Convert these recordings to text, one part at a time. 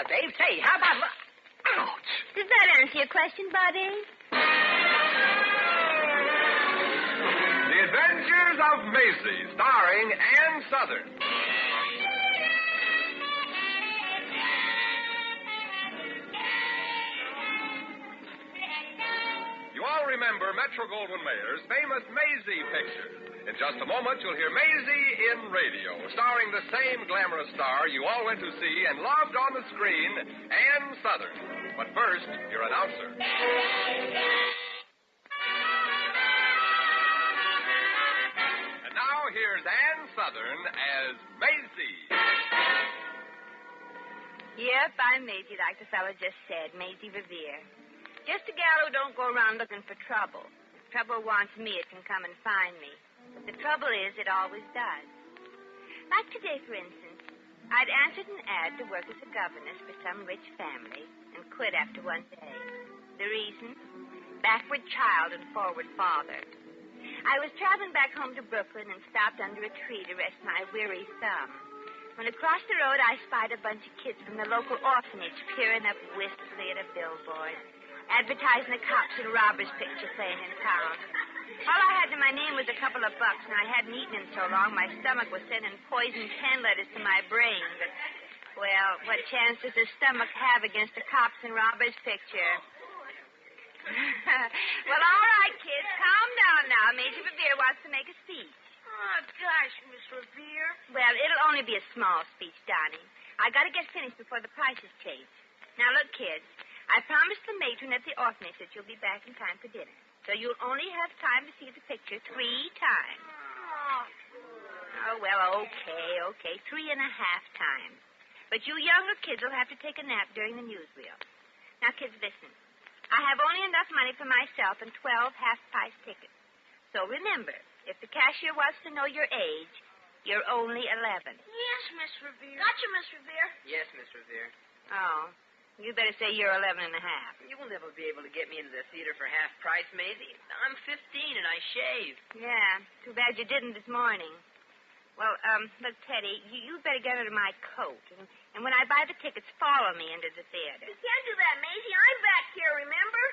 Dave. Say, how about... Ouch! Does that answer your question, Buddy? The Adventures of Maisie, starring Ann Southern. You all remember Metro-Goldwyn-Mayer's famous Maisie picture. In just a moment, you'll hear Maisie in radio, starring the same glamorous star you all went to see and loved on the screen, Ann Southern. But first, your announcer. And now, here's Ann Southern as Maisie. Yep, I'm Maisie, like the fellow just said, Maisie Revere. Just a gal who don't go around looking for trouble. If trouble wants me, it can come and find me. But the trouble is, it always does. Like today, for instance, I'd answered an ad to work as a governess for some rich family and quit after one day. The reason? Backward child and forward father. I was traveling back home to Brooklyn and stopped under a tree to rest my weary thumb. When across the road, I spied a bunch of kids from the local orphanage peering up wistfully at a billboard, advertising a cops and robbers picture playing in town. All I had to my name was a couple of bucks, and I hadn't eaten in so long my stomach was sending poison can letters to my brain. But, well, what chance does a stomach have against a cops and robbers picture? Well, all right, kids, calm down now. Maisie Revere wants to make a speech. Oh, gosh, Miss Revere. Well, it'll only be a small speech, Donnie. I got to get finished before the prices change. Now, look, kids, I promised the matron at the orphanage that you'll be back in time for dinner. So you'll only have time to see the picture 3 times. Oh, well, okay. 3.5 times. But you younger kids will have to take a nap during the newsreel. Now, kids, listen. I have only enough money for myself and 12 half-price tickets. So remember, if the cashier wants to know your age, you're only 11. Yes, Miss Revere. Gotcha, Miss Revere. Yes, Miss Revere. Oh, you better say you're 11 and a half. You will never be able to get me into the theater for half price, Maisie. I'm 15 and I shave. Yeah, too bad you didn't this morning. Well, look, Teddy, you better get under my coat. And when I buy the tickets, follow me into the theater. You can't do that, Maisie. I'm back here, remember?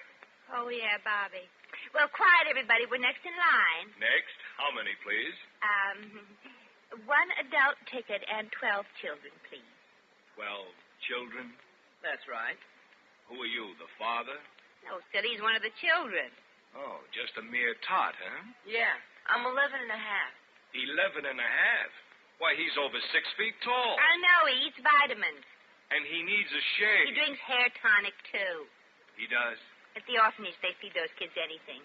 Oh, yeah, Bobby. Well, quiet, everybody. We're next in line. Next, how many, please? 1 adult ticket and 12 children, please. 12 children? That's right. Who are you, the father? No, silly, he's one of the children. Oh, just a mere tot, huh? Yeah, I'm 11 and a half. 11 and a half? Why, he's over 6 feet tall. I know, he eats vitamins. And he needs a shave. He drinks hair tonic, too. He does? At the orphanage, they feed those kids anything.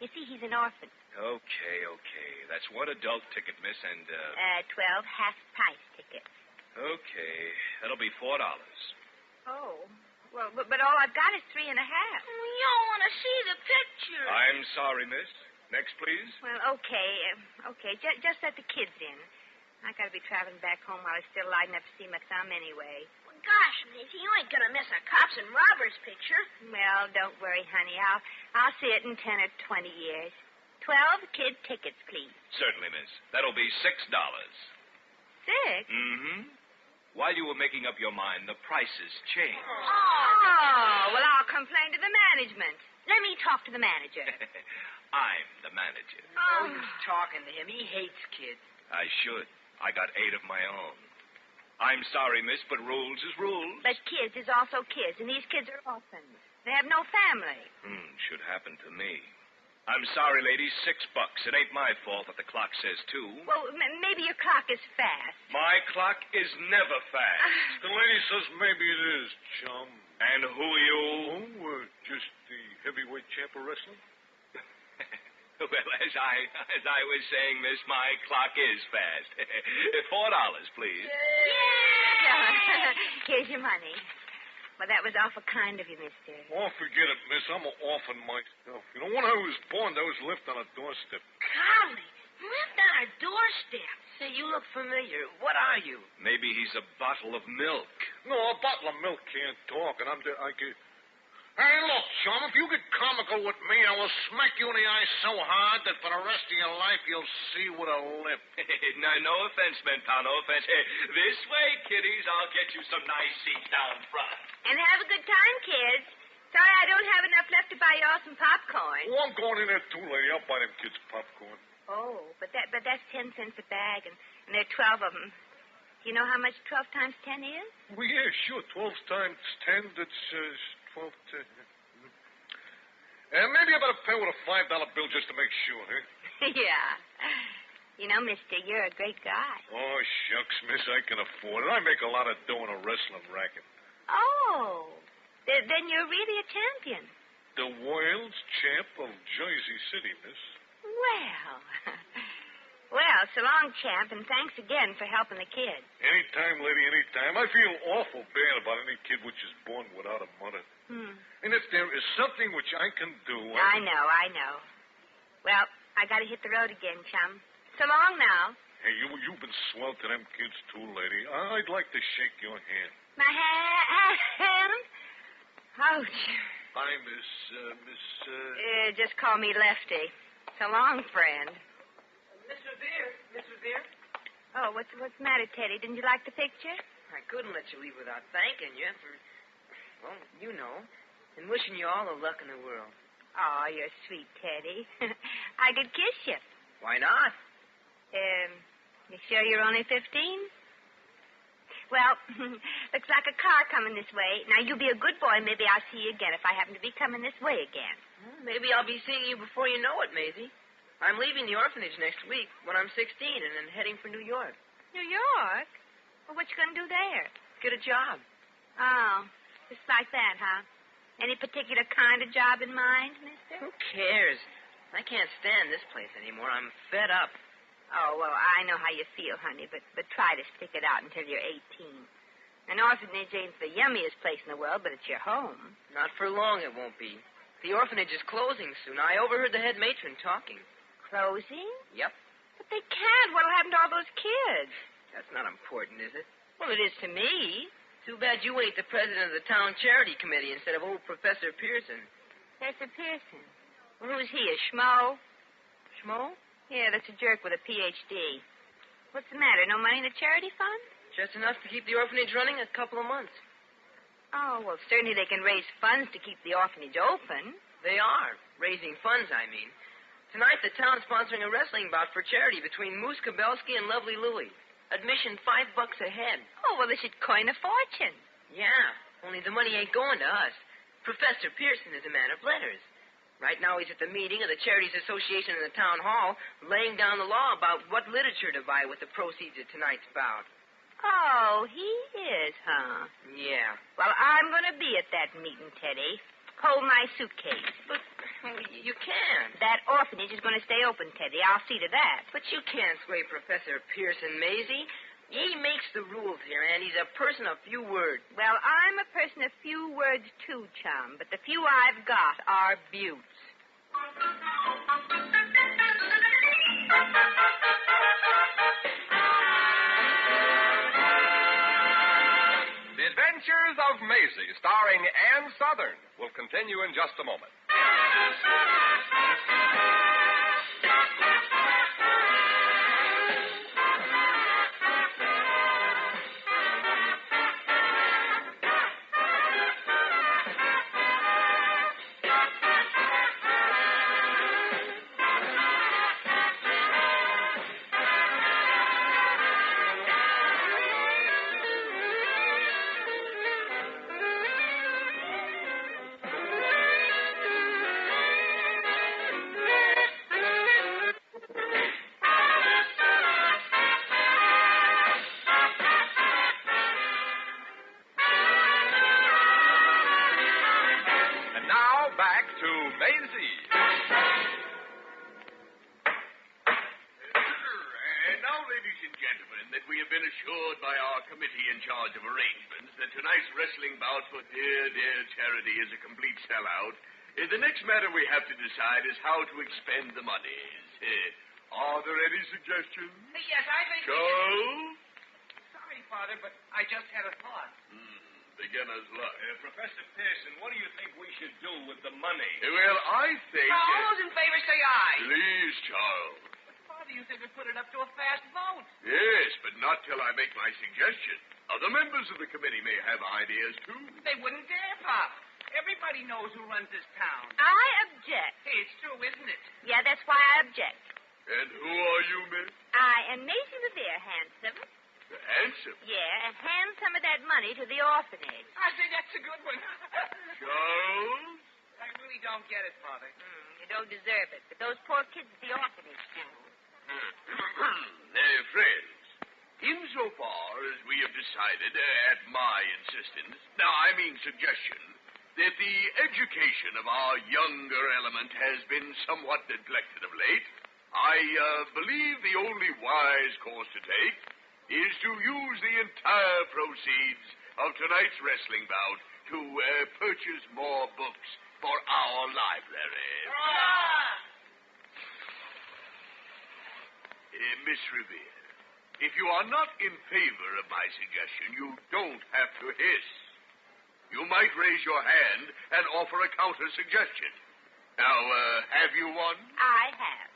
You see, he's an orphan. Okay. That's 1 adult ticket, miss, and, 12 half-price tickets. Okay, that'll be $4. Oh, well, but all I've got is 3.5. We all want to see the picture. I'm sorry, miss. Next, please. Well, okay. Just let the kids in. I gotta be traveling back home while it's still light enough to see my thumb anyway. Well, gosh, Maisie, you ain't gonna miss a cops and robbers picture. Well, don't worry, honey. I'll see it in 10 or 20 years. 12 kid tickets, please. Certainly, miss. That'll be $6. 6? Mm-hmm. While you were making up your mind, the prices changed. Oh, well, I'll complain to the management. Let me talk to the manager. I'm the manager. Oh, he's talking to him. He hates kids. I should. I got 8 of my own. I'm sorry, miss, but rules is rules. But kids is also kids, and these kids are orphans. They have no family. Should happen to me. I'm sorry, ladies, $6. It ain't my fault that the clock says 2. Well, maybe your clock is fast. My clock is never fast. The lady says maybe it is, chum. And who are you? Oh, just the heavyweight champ of wrestling. Well, as I was saying, miss, my clock is fast. $4, please. Yeah. Here's your money. Well, that was awful kind of you, mister. Oh, forget it, miss. I'm an orphan myself. You know, when I was born, I was left on a doorstep. Golly, left on our doorstep. Say, you look familiar. What are you? Maybe he's a bottle of milk. No, a bottle of milk can't talk, and I Hey, look, chum, if you get comical with me, I will smack you in the eye so hard that for the rest of your life you'll see with a lip. No offense, men, pal, no offense. This way, kiddies. I'll get you some nice seats down front. And have a good time, kids. Sorry I don't have enough left to buy you all some popcorn. Oh, I'm going in there too, lady. I'll buy them kids popcorn. Oh, but that's 10 cents a bag, and there are 12 of them. Do you know how much 12 times 10 is? Well, yeah, sure. 12 times 10, that's 12 to... maybe I better pay with a $5 bill just to make sure, huh? Yeah. You know, mister, you're a great guy. Oh, shucks, miss, I can afford it. I make a lot of dough in a wrestling racket. Oh, then you're really a champion. The world's champ of Jersey City, miss. Well, so long, champ, and thanks again for helping the kids. Anytime, lady, anytime. I feel awful bad about any kid which is born without a mother. And if there is something which I can do... I know. Well, I got to hit the road again, chum. So long now. Hey, you've been swell to them kids, too, lady. I'd like to shake your hand. My hand? Ouch. Hi, Just call me Lefty. So long, friend. Miss Revere? Oh, what's the matter, Teddy? Didn't you like the picture? I couldn't let you leave without thanking you for, well, you know, and wishing you all the luck in the world. Oh, you're sweet, Teddy. I could kiss you. Why not? You sure you're only 15? Well, looks like a car coming this way. Now, you be a good boy, and maybe I'll see you again if I happen to be coming this way again. Well, maybe I'll be seeing you before you know it, Maisie. I'm leaving the orphanage next week when I'm 16 and then heading for New York. New York? Well, what you going to do there? Get a job. Oh, just like that, huh? Any particular kind of job in mind, mister? Who cares? I can't stand this place anymore. I'm fed up. Oh, well, I know how you feel, honey, but try to stick it out until you're 18. An orphanage ain't the yummiest place in the world, but it's your home. Not for long, it won't be. The orphanage is closing soon. I overheard the head matron talking. Closing? Yep. But they can't. What'll happen to all those kids? That's not important, is it? Well, it is to me. Too bad you ain't the president of the town charity committee instead of old Professor Pearson. Professor Pearson? Well, who's he, a schmo? Schmo? Yeah, that's a jerk with a Ph.D. What's the matter? No money in the charity fund? Just enough to keep the orphanage running a couple of months. Oh, well, certainly they can raise funds to keep the orphanage open. They are. Raising funds, I mean. Tonight, the town's sponsoring a wrestling bout for charity between Moose Kabelski and Lovely Louie. Admission $5 a head. Oh, well, they should coin a fortune. Yeah, only the money ain't going to us. Professor Pearson is a man of letters. Right now, he's at the meeting of the Charities Association in the town hall, laying down the law about what literature to buy with the proceeds of tonight's bout. Oh, he is, huh? Yeah. Well, I'm going to be at that meeting, Teddy. Hold my suitcase. But you can't. That orphanage is going to stay open, Teddy. I'll see to that. But you can't sway Professor Pearson, Maisie. He makes the rules here, and he's a person of few words. Well, I'm a person of few words, too, chum. But the few I've got are buttes. The Adventures of Maisie, starring Ann Southern, will continue in just a moment. Back to Maisie. Now, ladies and gentlemen, that we have been assured by our committee in charge of arrangements that tonight's wrestling bout for dear charity is a complete sellout, the next matter we have to decide is how to expend the monies. Are there any suggestions? Yes, I think... Charles? Sorry, Father, but I just had a thought. beginner's luck. Professor Pearson, what do you think we should do with the money? Well, I think... All those in favor say aye. Please, Charles. Father, you said to put it up to a fast vote. Yes, but not till I make my suggestion. Other members of the committee may have ideas, too. They wouldn't dare, Pop. Everybody knows who runs this town. I object. Hey, it's true, isn't it? Yeah, that's why I object. And who are you, miss? I am Maisie Revere, handsome. Handsome. Yeah, and hand some of that money to the orphanage. I say that's a good one. Charles? I really don't get it, Father. You don't deserve it, but those poor kids at the orphanage do. Friends, insofar as we have decided, at my insistence, suggestion, that the education of our younger element has been somewhat neglected of late, I believe the only wise course to take is to use the entire proceeds of tonight's wrestling bout to purchase more books for our library. Miss Revere, if you are not in favor of my suggestion, you don't have to hiss. You might raise your hand and offer a counter-suggestion. Now, have you one? I have.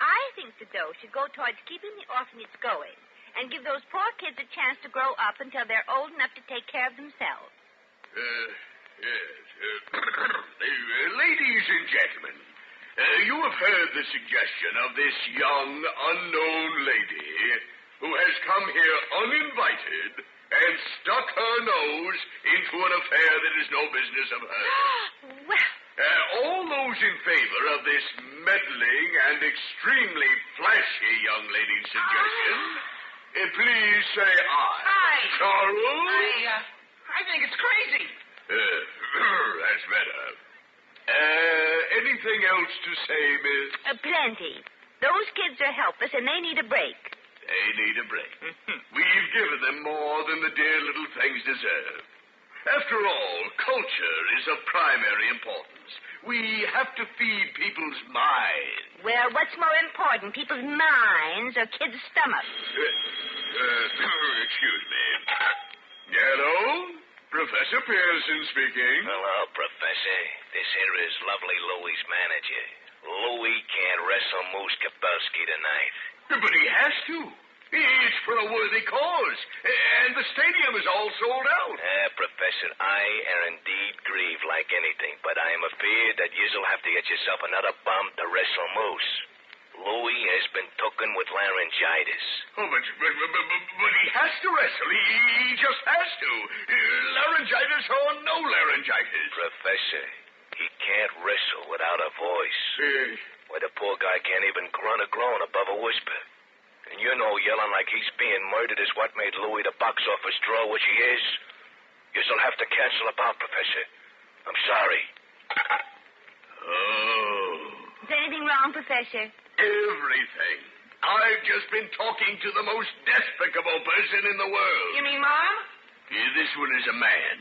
I think the dough should go towards keeping the orphanage going and give those poor kids a chance to grow up until they're old enough to take care of themselves. Yes. Ladies and gentlemen, you have heard the suggestion of this young, unknown lady who has come here uninvited and stuck her nose into an affair that is no business of hers. Well... all those in favor of this meddling and extremely flashy young lady's suggestion, please say aye. Aye. Charles? I think it's crazy. That's better. Anything else to say, miss? Plenty. Those kids are helpless and they need a break. They need a break. We've given them more than the dear little things deserve. After all, culture is of primary importance. We have to feed people's minds. Well, what's more important, people's minds or kids' stomachs? Excuse me. Hello? Professor Pearson speaking. Hello, Professor. This here is lovely Louie's manager. Louie can't wrestle Moose Kabelski tonight. But he has to. It's for a worthy cause. And the stadium is all sold out. Professor, I am indeed grieved like anything, but I am afeard that you'll have to get yourself another bum to wrestle Moose. Louie has been taken with laryngitis. Oh, but he has to wrestle. He just has to. Laryngitis or no laryngitis. Professor, he can't wrestle without a voice. Why, the poor guy can't even grunt a groan above a whisper. And you know yelling like he's being murdered is what made Louie the box office draw, which he is. You'll have to cancel a bout, Professor. I'm sorry. Oh. Is anything wrong, Professor? Everything. I've just been talking to the most despicable person in the world. You mean Mom? This one is a man.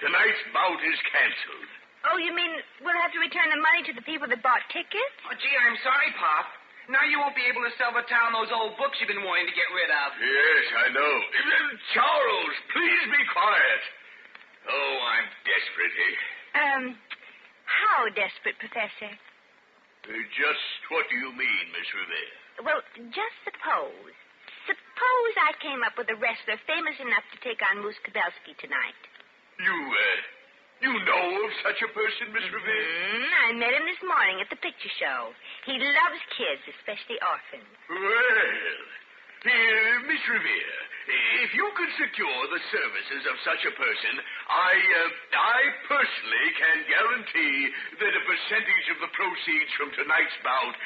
Tonight's bout is canceled. Oh, you mean we'll have to return the money to the people that bought tickets? Oh, gee, I'm sorry, Pop. Now you won't be able to sell the town those old books you've been wanting to get rid of. Yes, I know. Charles, please be quiet. Oh, I'm desperate. How desperate, Professor? Just what do you mean, Miss Revere? Well, just suppose. Suppose I came up with a wrestler famous enough to take on Moose Kabelski tonight. You know of such a person, Miss Revere? I met him this morning at the picture show. He loves kids, especially orphans. Well, Miss Revere, if you could secure the services of such a person, I personally can guarantee that a percentage of the proceeds from tonight's bout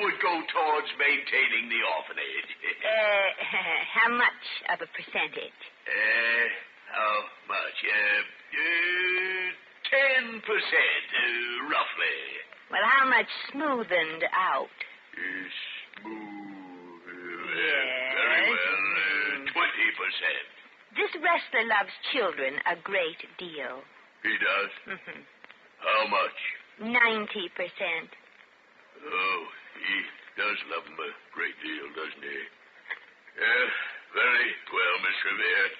would go towards maintaining the orphanage. How much of a percentage? How much? 10%, roughly. Well, how much smoothened out? Smooth. Yes. Very well. 20%. This wrestler loves children a great deal. He does? How much? 90%. Oh, he does love them a great deal, doesn't he? Very well, Miss Revere.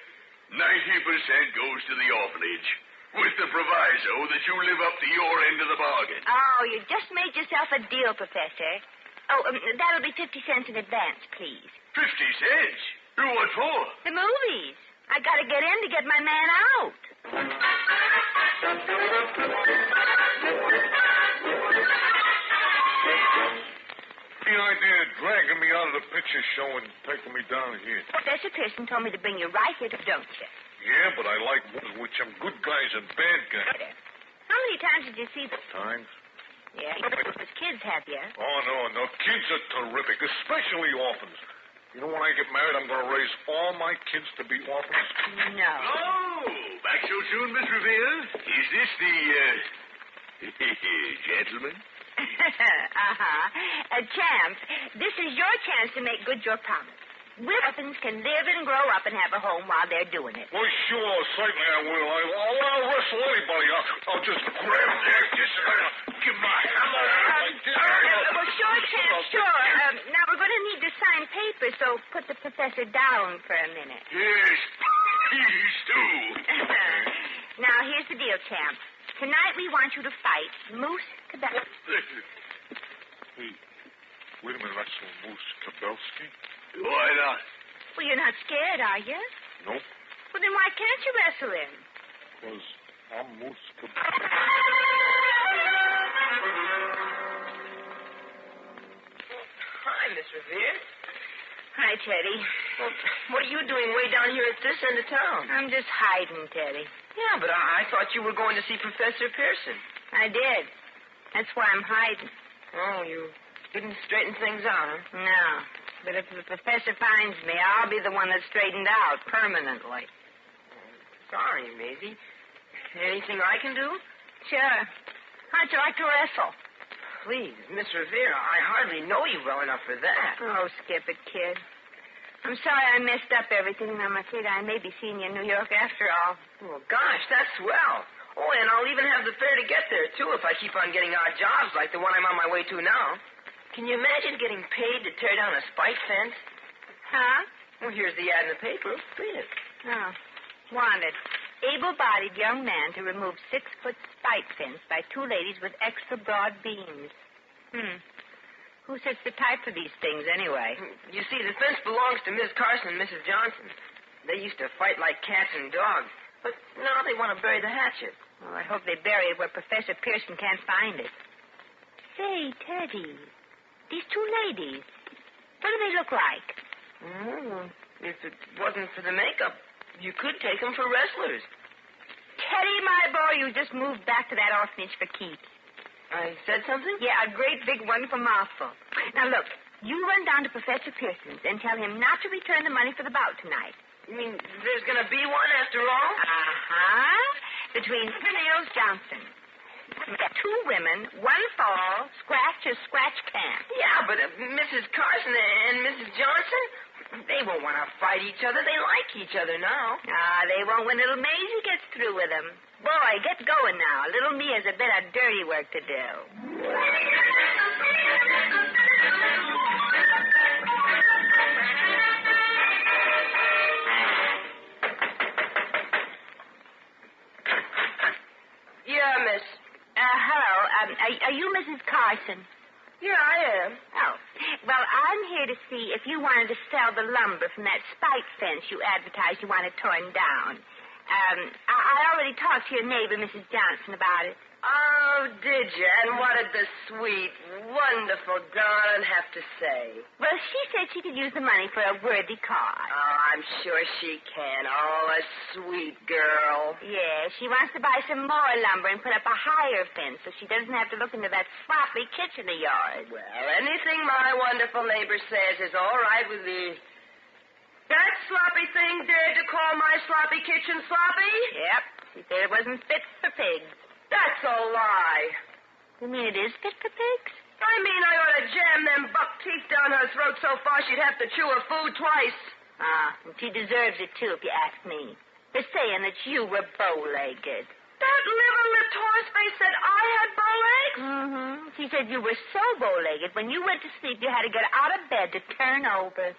90% goes to the orphanage, with the proviso that you live up to your end of the bargain. Oh, you just made yourself a deal, Professor. Oh, that'll be 50 cents in advance, please. 50 cents? What for? The movies. I gotta get in to get my man out. The idea of dragging me out of the picture show and taking me down here. Professor Pearson told me to bring you right here, don't you? Yeah, but I like movies which I'm good guys and bad guys. How many times did you see them? Times? Yeah, as kids, have you? Oh, no. Kids are terrific, especially orphans. You know, when I get married, I'm going to raise all my kids to be orphans. No. Oh, back so soon, Miss Revere? Is this the, gentleman? Champ, this is your chance to make good your promise. Orphans can live and grow up and have a home while they're doing it. Well, sure, certainly I will. I'll wrestle anybody. I'll just grab this and give my hammer like this. Well, sure, Champ, sure. Now, we're going to need to sign papers, so put the professor down for a minute. Yes, please do. Now, here's the deal, Champ. Tonight we want you to fight Moose Kabelski. Hey, wait a minute, that's Moose Kabelski? Why not? Well, you're not scared, are you? Nope. Well, then why can't you wrestle him? Because I'm Moose Kabelski. Hi, Miss Revere. Hi, Teddy. Well, what are you doing way down here at this end of town? I'm just hiding, Teddy. Yeah, but I thought you were going to see Professor Pearson. I did. That's why I'm hiding. Oh, you didn't straighten things out, huh? No. But if the professor finds me, I'll be the one that's straightened out permanently. Sorry, Maisie. Anything I can do? Sure. How'd you like to wrestle? Please, Miss Revere, I hardly know you well enough for that. Oh, skip it, kid. I'm sorry I messed up everything, and I'm afraid I may be seeing you in New York after all. Well, gosh, that's swell. Oh, and I'll even have the fare to get there, too, if I keep on getting odd jobs like the one I'm on my way to now. Can you imagine getting paid to tear down a spike fence? Huh? Well, here's the ad in the paper. Read it. Oh. Wanted. Able-bodied young man to remove 6-foot spike fence by 2 ladies with extra broad beams. Who sets the type for these things, anyway? You see, the fence belongs to Miss Carson and Mrs. Johnson. They used to fight like cats and dogs, but now they want to bury the hatchet. Well, I hope they bury it where Professor Pearson can't find it. Say, Teddy, these 2 ladies, what do they look like? If it wasn't for the makeup, you could take them for wrestlers. Teddy, my boy, you just moved back to that orphanage for keeps. I said something? Yeah, a great big wonderful mouthful. Now, look, you run down to Professor Pearson's and tell him not to return the money for the bout tonight. You mean there's going to be one after all? Between Nails Johnson. 2 women, 1 fall, scratch or scratch camp. Yeah, but Mrs. Carson and Mrs. Johnson, they won't want to fight each other. They like each other now. They won't when little Maisie gets through with them. Boy, get going now. Little me has a bit of dirty work to do. Yeah, miss. Hello. Are you Mrs. Carson? Yeah, I am. Oh. Well, I'm here to see if you wanted to sell the lumber from that spike fence you advertised you wanted torn down. I already talked to your neighbor, Mrs. Johnson, about it. Oh, did you? And what did the sweet, wonderful darling have to say? Well, she said she could use the money for a worthy cause. Oh, I'm sure she can. Oh, a sweet girl. Yeah, she wants to buy some more lumber and put up a higher fence so she doesn't have to look into that sloppy kitchen of yours. Well, anything my wonderful neighbor says is all right with me. That sloppy thing dared to call my sloppy kitchen sloppy? Yep. She said it wasn't fit for pigs. That's a lie. You mean it is fit for pigs? I mean I ought to jam them buck teeth down her throat so far she'd have to chew her food twice. And she deserves it, too, if you ask me. For saying that you were bow-legged. That liver-lipped horseface said I had bow legs? Mm-hmm. She said you were so bow-legged when you went to sleep you had to get out of bed to turn over.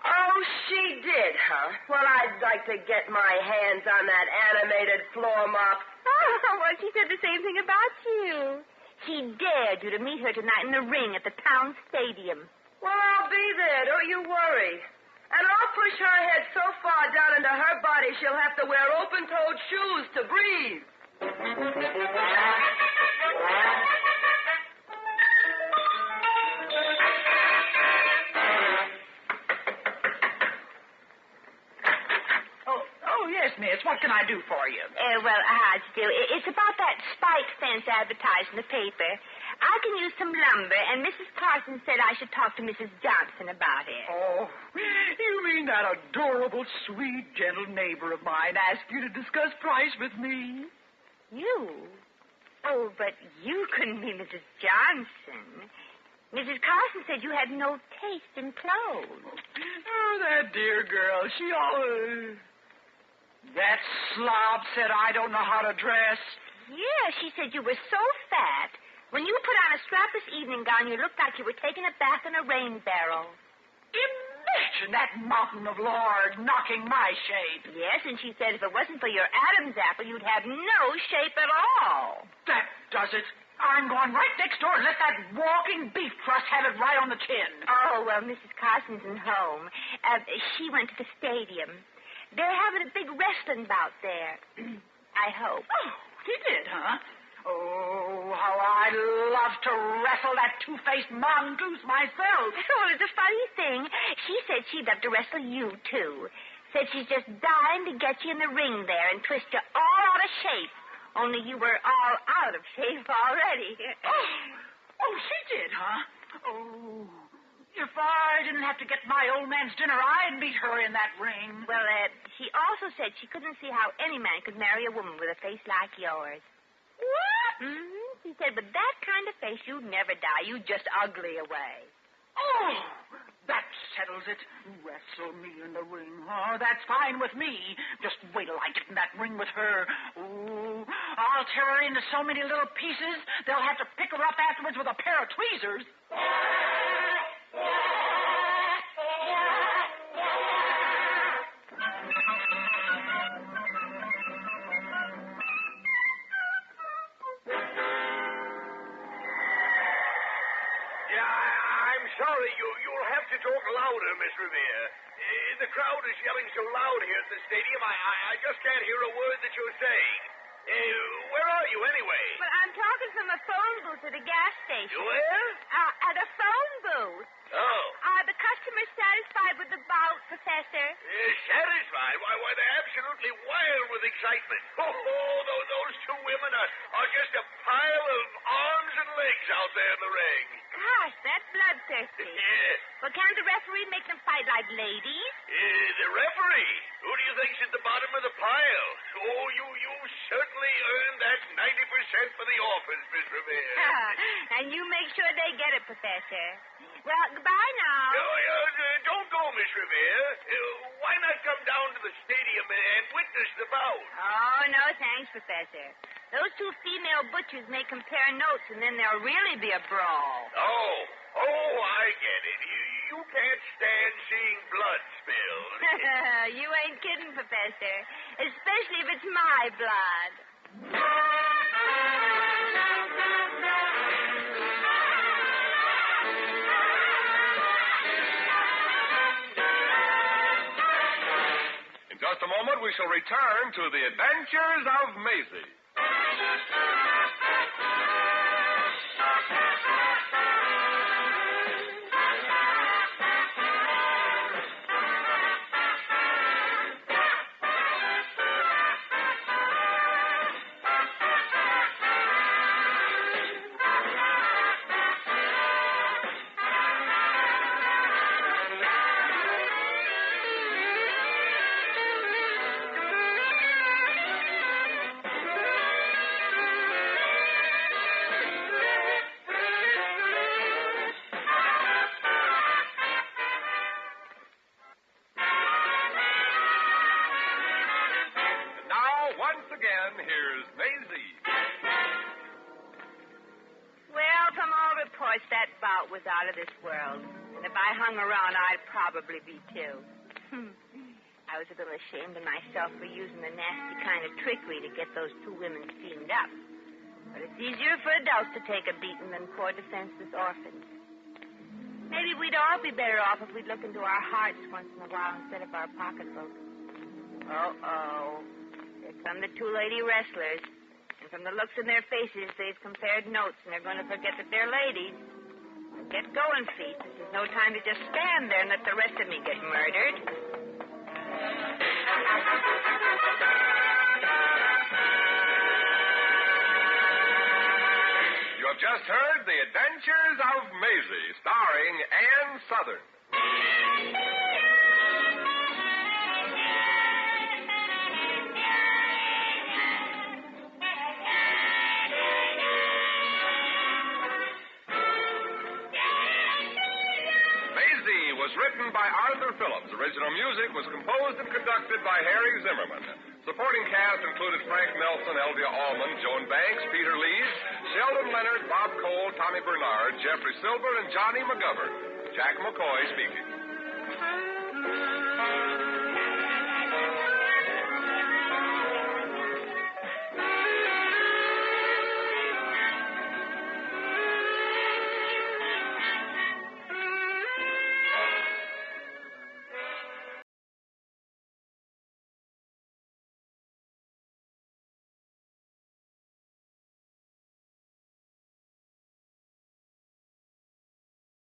Oh, she did, huh? Well, I'd like to get my hands on that animated floor mop. Oh, well, she said the same thing about you. She dared you to meet her tonight in the ring at the town stadium. Well, I'll be there. Don't you worry. And I'll push her head so far down into her body she'll have to wear open-toed shoes to breathe. Yes, miss. What can I do for you? Well, how'd you do? It's about that spike fence advertised in the paper. I can use some lumber, and Mrs. Carson said I should talk to Mrs. Johnson about it. Oh, you mean that adorable, sweet, gentle neighbor of mine asked you to discuss price with me? You? Oh, but you couldn't be Mrs. Johnson. Mrs. Carson said you had no taste in clothes. Oh, that dear girl. She always... That slob said I don't know how to dress. Yeah, she said you were so fat. When you put on a strapless evening gown, you looked like you were taking a bath in a rain barrel. Imagine that mountain of lard knocking my shape. Yes, and she said if it wasn't for your Adam's apple, you'd have no shape at all. That does it. I'm going right next door and let that walking beef crust have it right on the chin. Oh, well, Mrs. Carson's in home. She went to the stadium. They're having a big wrestling bout there. I hope. Oh, he did, huh? Oh, how I love to wrestle that two-faced mongoose myself. Oh, it's a funny thing. She said she'd love to wrestle you, too. Said she's just dying to get you in the ring there and twist you all out of shape. Only you were all out of shape already. Oh, she did, huh? Oh... If I didn't have to get my old man's dinner, I'd beat her in that ring. Well, she also said she couldn't see how any man could marry a woman with a face like yours. What? Mm-hmm. She said, with that kind of face, you'd never die. You'd just ugly away. Oh, that settles it. Wrestle me in the ring. Oh, that's fine with me. Just wait till I get in that ring with her. Oh, I'll tear her into so many little pieces, they'll have to pick her up afterwards with a pair of tweezers. Sorry, you'll have to talk louder, Miss Revere. The crowd is yelling so loud here at the stadium, I just can't hear a word that you're saying. Where are you, anyway? Well, I'm talking from a phone booth at a gas station. Where? At a phone booth. Oh. Are the customers satisfied with the bout, Professor? Satisfied? Why, they're absolutely wild with excitement. Oh, those two women are just a pile of arms and legs out there in the ring. Gosh, that's bloodthirsty. Yeah. Well, can't the referee make them fight like ladies? The referee? Who do you think's at the bottom of the pile? Oh, you certainly earned that 90% for the office, Miss Revere. And you make sure they get it, Professor. Well, goodbye now. Don't go, Miss Revere. Why not come down to the stadium and witness the bout? Oh, no, thanks, Professor. Those two female butchers may compare notes, and then there'll really be a brawl. Oh, I get it. You can't stand seeing blood spilled. You ain't kidding, Professor. Especially if it's my blood. In just a moment, we shall return to the adventures of Maisie. Here's Maisie. Well, from all reports, that bout was out of this world. And the I hung around, I'd probably be too. I was a little ashamed of myself for using the nasty kind of trickery to get those two women steamed up. But it's easier for adults to take a beating than poor defenseless orphans. Maybe we'd all be better off if we'd look into our hearts once in a while instead of our pocketbooks. Uh-oh. Here come the two lady wrestlers. And from the looks in their faces, they've compared notes, and they're going to forget that they're ladies. Get going, feet. This is no time to just stand there and let the rest of me get murdered. You have just heard The Adventures of Maisie, starring Ann Southern. Maisie was written by Arthur Phillips. Original music was composed and conducted by Harry Zimmerman. Supporting cast included Frank Nelson, Elvia Allman, Joan Banks, Peter Lees, Sheldon Leonard, Bob Cole, Tommy Bernard, Jeffrey Silver, and Johnny McGovern. Jack McCoy speaking.